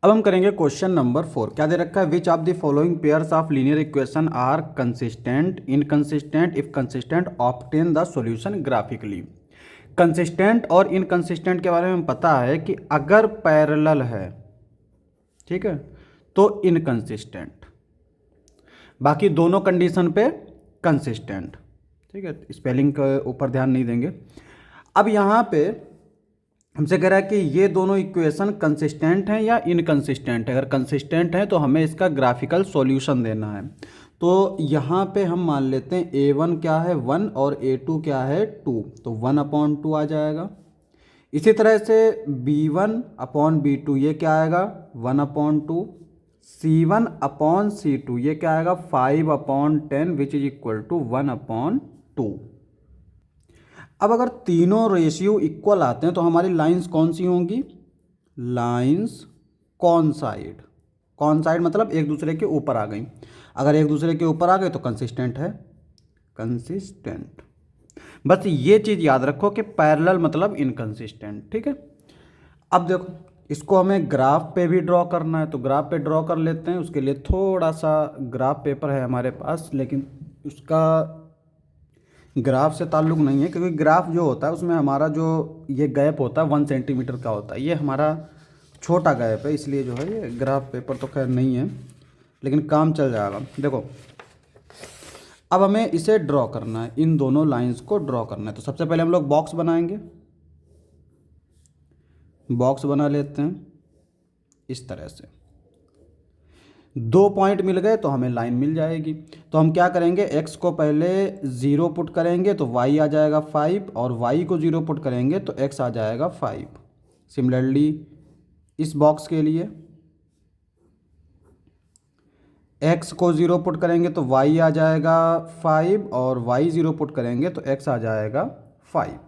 अब हम करेंगे क्वेश्चन नंबर 4। क्या दे रखा है, which of the following pairs of linear equation are consistent, inconsistent, if consistent obtain the solution graphically. Consistent और इनकंसिस्टेंट के बारे में पता है कि अगर पैरेलल है, ठीक है, तो इनकंसिस्टेंट, बाकी दोनों कंडीशन पे कंसिस्टेंट। ठीक है, स्पेलिंग के ऊपर ध्यान नहीं देंगे। अब यहाँ पे हमसे कह रहा है कि ये दोनों इक्वेशन कंसिस्टेंट हैं या इनकंसिस्टेंट है। अगर कंसिस्टेंट है तो हमें इसका ग्राफिकल सॉल्यूशन देना है। तो यहाँ पे हम मान लेते हैं a1 क्या है 1 और a2 क्या है 2, तो 1/2 आ जाएगा। इसी तरह से b1/b2 ये क्या आएगा 1/2, c1/c2 ये क्या आएगा 5/10 विच इज इक्वल टू 1/2। अब अगर तीनों रेशियो इक्वल आते हैं तो हमारी लाइंस कौन सी होंगी, लाइंस कॉनसाइड। कॉनसाइड मतलब एक दूसरे के ऊपर आ गई। अगर एक दूसरे के ऊपर आ गए तो कंसिस्टेंट है, कंसिस्टेंट। बस ये चीज़ याद रखो कि पैरेलल मतलब इनकंसिस्टेंट। ठीक है, अब देखो इसको हमें ग्राफ पे भी ड्रॉ करना है, तो ग्राफ पे ड्रॉ कर लेते हैं। उसके लिए थोड़ा सा ग्राफ पेपर है हमारे पास, लेकिन उसका ग्राफ से ताल्लुक़ नहीं है, क्योंकि ग्राफ जो होता है उसमें हमारा जो ये गैप होता है 1 सेंटीमीटर का होता है। ये हमारा छोटा गैप है, इसलिए जो है ये ग्राफ पेपर तो खैर नहीं है, लेकिन काम चल जाएगा। देखो अब हमें इसे ड्रॉ करना है, इन दोनों लाइंस को ड्रॉ करना है। तो सबसे पहले हम लोग बॉक्स बनाएंगे, बॉक्स बना लेते हैं इस तरह से। 2 पॉइंट मिल गए तो हमें लाइन मिल जाएगी। तो हम क्या करेंगे, x को पहले 0 पुट करेंगे तो y आ जाएगा 5, और y को 0 पुट करेंगे तो x आ जाएगा 5। सिमिलरली इस बॉक्स के लिए x को 0 पुट करेंगे तो y आ जाएगा 5, और y 0 पुट करेंगे तो x आ जाएगा 5।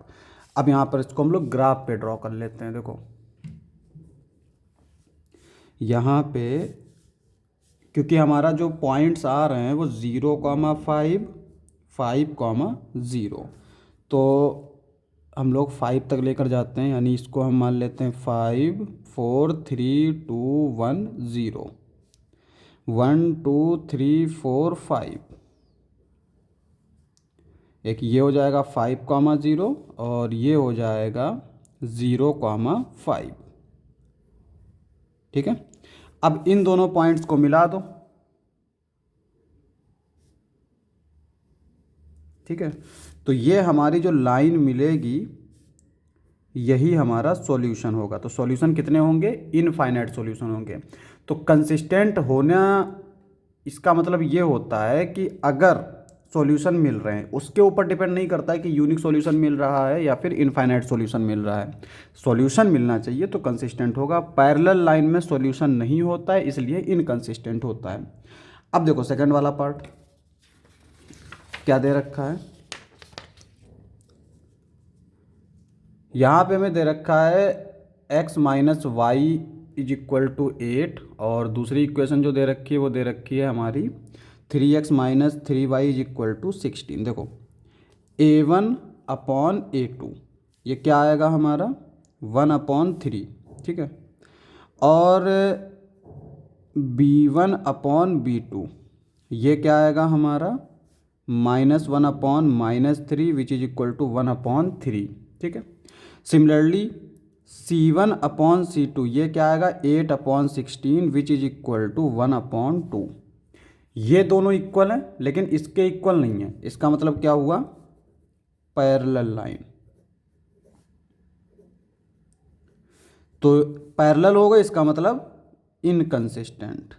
अब यहाँ पर इसको हम लोग ग्राफ पे ड्रॉ कर लेते हैं। देखो यहाँ पे क्योंकि हमारा जो पॉइंट्स आ रहे हैं वो 0,5, 5,0, तो हम लोग 5 तक लेकर जाते हैं, यानी इसको हम मान लेते हैं 5, 4, 3, 2, 1, 0, 1, 2, 3, 4, 5। एक ये हो जाएगा 5,0 और ये हो जाएगा 0,5। ठीक है, अब इन दोनों पॉइंट्स को मिला दो। ठीक है, तो ये हमारी जो लाइन मिलेगी यही हमारा सॉल्यूशन होगा। तो सॉल्यूशन कितने होंगे, इनफाइनाइट सॉल्यूशन होंगे। तो कंसिस्टेंट होना इसका मतलब ये होता है कि अगर सॉल्यूशन मिल रहे हैं उसके ऊपर डिपेंड नहीं करता है कि यूनिक सॉल्यूशन मिल रहा है या फिर इनफाइनाइट सॉल्यूशन मिल रहा है। सॉल्यूशन मिलना चाहिए तो कंसिस्टेंट होगा। पैरेलल लाइन में सॉल्यूशन नहीं होता है, इसलिए इनकंसिस्टेंट होता है। अब देखो सेकंड वाला पार्ट क्या दे रखा है, यहाँ पे हमें दे रखा है x minus y is equal to 8, और दूसरी इक्वेशन जो दे रखी है वो दे रखी है हमारी 3x minus 3y is equal to 16। देखो a1/a2 ये क्या आएगा हमारा 1/3। ठीक है, और b1/b2 ये क्या आएगा हमारा -1/-3 विच इज इक्वल टू 1/3। ठीक है, सिमिलरली c1/c2 ये क्या आएगा 8/16 विच इज इक्वल टू 1/2। ये दोनों इक्वल हैं लेकिन इसके इक्वल नहीं है। इसका मतलब क्या हुआ, पैरेलल लाइन। तो पैरेलल होगा इसका मतलब इनकंसिस्टेंट,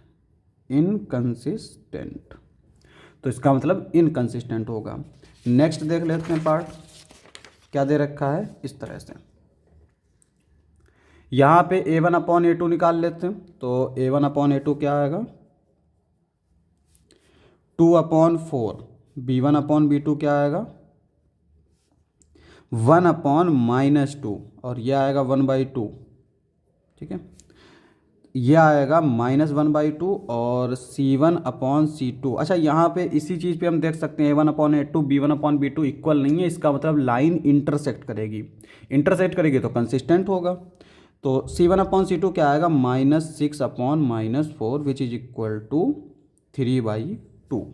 इनकंसिस्टेंट, तो इसका मतलब इनकंसिस्टेंट होगा। नेक्स्ट देख लेते हैं पार्ट क्या दे रखा है इस तरह से। यहाँ पे a1/a2 निकाल लेते हैं। तो a1/a2 क्या आएगा 2/4, b1/b2 क्या आएगा 1/-2, और यह आएगा 1/2। ठीक है, यह आएगा -1/2 और c1/c2। अच्छा, यहाँ पे इसी चीज़ पे हम देख सकते हैं a1/a2 b1/b2 इक्वल नहीं है, इसका मतलब लाइन इंटरसेक्ट करेगी। इंटरसेक्ट करेगी तो कंसिस्टेंट होगा। तो C1/C2 क्या आएगा, -6/-4 विच इज इक्वल टू 3/2।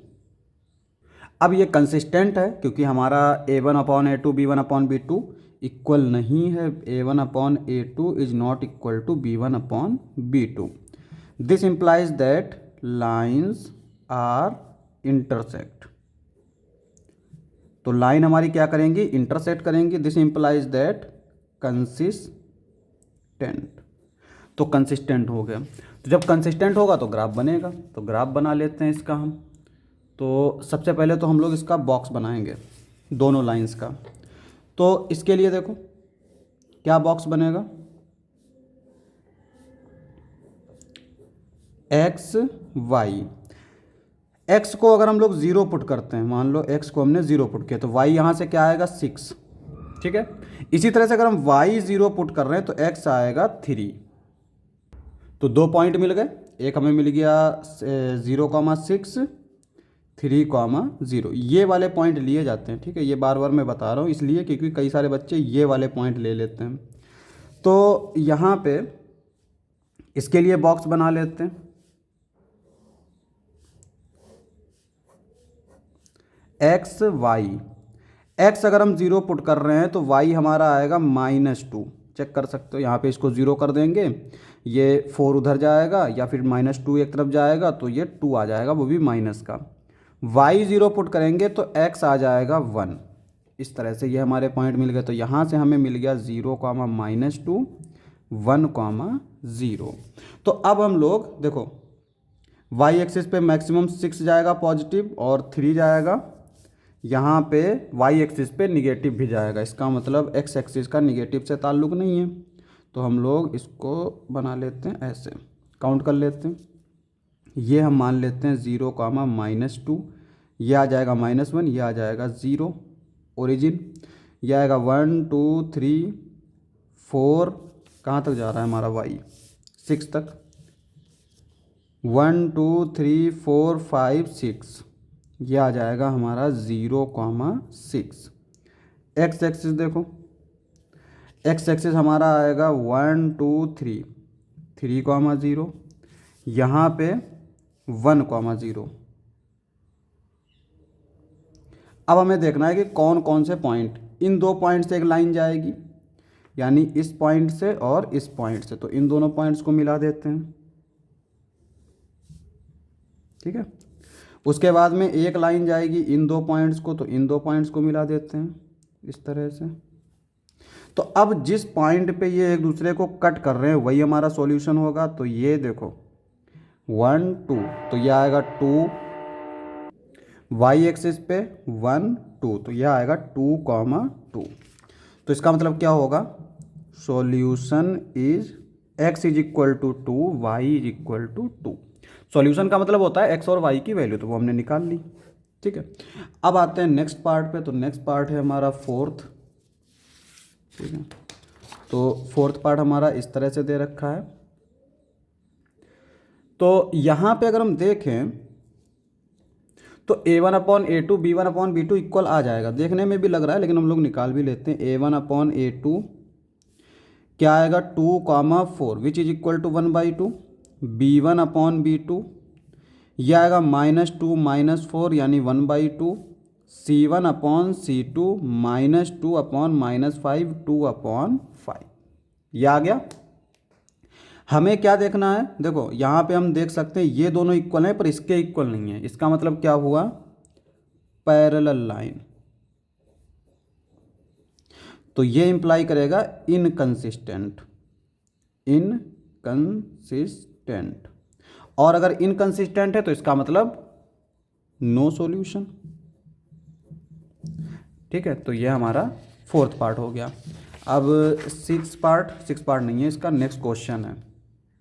अब ये कंसिस्टेंट है क्योंकि हमारा A1/A2 B1/B2 इक्वल नहीं है। A1/A2 is not equal to B1/B2। This implies that lines are intersect. तो लाइन हमारी क्या करेंगी, इंटरसेक्ट करेंगी। This implies that consistent. तो कंसिस्टेंट हो गया। तो जब कंसिस्टेंट होगा तो ग्राफ बनेगा। तो ग्राफ बना लेते हैं इसका हम। तो सबसे पहले तो हम लोग इसका बॉक्स बनाएंगे दोनों लाइंस का। तो इसके लिए देखो क्या बॉक्स बनेगा, एक्स वाई। एक्स को अगर हम लोग 0 पुट करते हैं, मान लो एक्स को हमने 0 पुट किया, तो वाई यहाँ से क्या आएगा 6, ठीक है। इसी तरह से अगर हम वाई 0 पुट कर रहे हैं तो एक्स आएगा 3। तो 2 पॉइंट मिल गए। एक हमें मिल गया 0,6, 3,0। ये वाले पॉइंट लिए जाते हैं, ठीक है। ये बार बार मैं बता रहा हूँ इसलिए क्योंकि कई सारे बच्चे ये वाले पॉइंट ले लेते हैं। तो यहाँ पे इसके लिए बॉक्स बना लेते हैं। एक्स वाई, एक्स अगर हम 0 पुट कर रहे हैं तो वाई हमारा आएगा -2। चेक कर सकते हो, यहाँ पे इसको 0 कर देंगे, ये 4 उधर जाएगा या फिर -2 एक तरफ जाएगा तो ये 2 आ जाएगा, वो भी माइनस का। वाई 0 पुट करेंगे तो एक्स आ जाएगा 1। इस तरह से ये हमारे पॉइंट मिल गए। तो यहाँ से हमें मिल गया 0, -2, 1, 0। तो अब हम लोग देखो वाई एक्सिस पे मैक्सिमम 6 जाएगा पॉजिटिव और 3 जाएगा। यहाँ पे वाई एक्सिस पे निगेटिव भी जाएगा। इसका मतलब एक्स एक्सिस का निगेटिव से ताल्लुक़ नहीं है। तो हम लोग इसको बना लेते हैं ऐसे, काउंट कर लेते हैं। ये हम मान लेते हैं 0, -2, ये आ जाएगा -1, ये आ जाएगा 0 ओरिजिन, ये आएगा 1, 2, 3, 4, कहाँ तक जा रहा है हमारा वाई 6 तक, 1, 2, 3, 4, 5, 6, ये आ जाएगा हमारा 0,6। एक्स एक्सिस देखो, एक्स एक्सिस हमारा आएगा 1, 2, 3, 3,0, यहाँ पे 1,0। अब हमें देखना है कि कौन कौन से पॉइंट, इन 2 पॉइंट से एक लाइन जाएगी, यानी इस पॉइंट से और इस पॉइंट से। तो इन दोनों पॉइंट्स को मिला देते हैं, ठीक है। उसके बाद में एक लाइन जाएगी इन 2 पॉइंट्स को, तो इन 2 पॉइंट्स को मिला देते हैं इस तरह से। तो अब जिस पॉइंट पे ये एक दूसरे को कट कर रहे हैं वही हमारा सॉल्यूशन होगा। तो ये देखो 1, 2, तो ये आएगा 2, वाई एक्सिस पे 1, 2, तो यह आएगा 2,2। तो इसका मतलब क्या होगा, solution is x is equal to 2, y is equal to 2। Solution का मतलब होता है x और y की वैल्यू, तो वो हमने निकाल ली, ठीक है। अब आते हैं नेक्स्ट पार्ट पे। तो नेक्स्ट पार्ट है हमारा 4th, ठीक है। तो 4th पार्ट हमारा इस तरह से दे रखा है। तो यहाँ पे अगर हम देखें तो A1/A2 B1/B2 इक्वल आ जाएगा। देखने में भी लग रहा है लेकिन हम लोग निकाल भी लेते हैं। A1/A2 क्या आएगा 2,4 which is equal to 1/2। B1/B2 यह आएगा -2 -4 यानी 1/2। C1/C2 -2/-5 2/5, यह आ गया। हमें क्या देखना है, देखो यहाँ पे हम देख सकते हैं ये दोनों इक्वल हैं पर इसके इक्वल नहीं है। इसका मतलब क्या हुआ, पैरेलल लाइन। तो ये इंप्लाई करेगा इनकंसिस्टेंट, इनकंसिस्टेंट। और अगर इनकंसिस्टेंट है तो इसका मतलब नो सॉल्यूशन, ठीक है। तो ये हमारा 4th पार्ट हो गया। अब 6th पार्ट नहीं है इसका, नेक्स्ट क्वेश्चन है।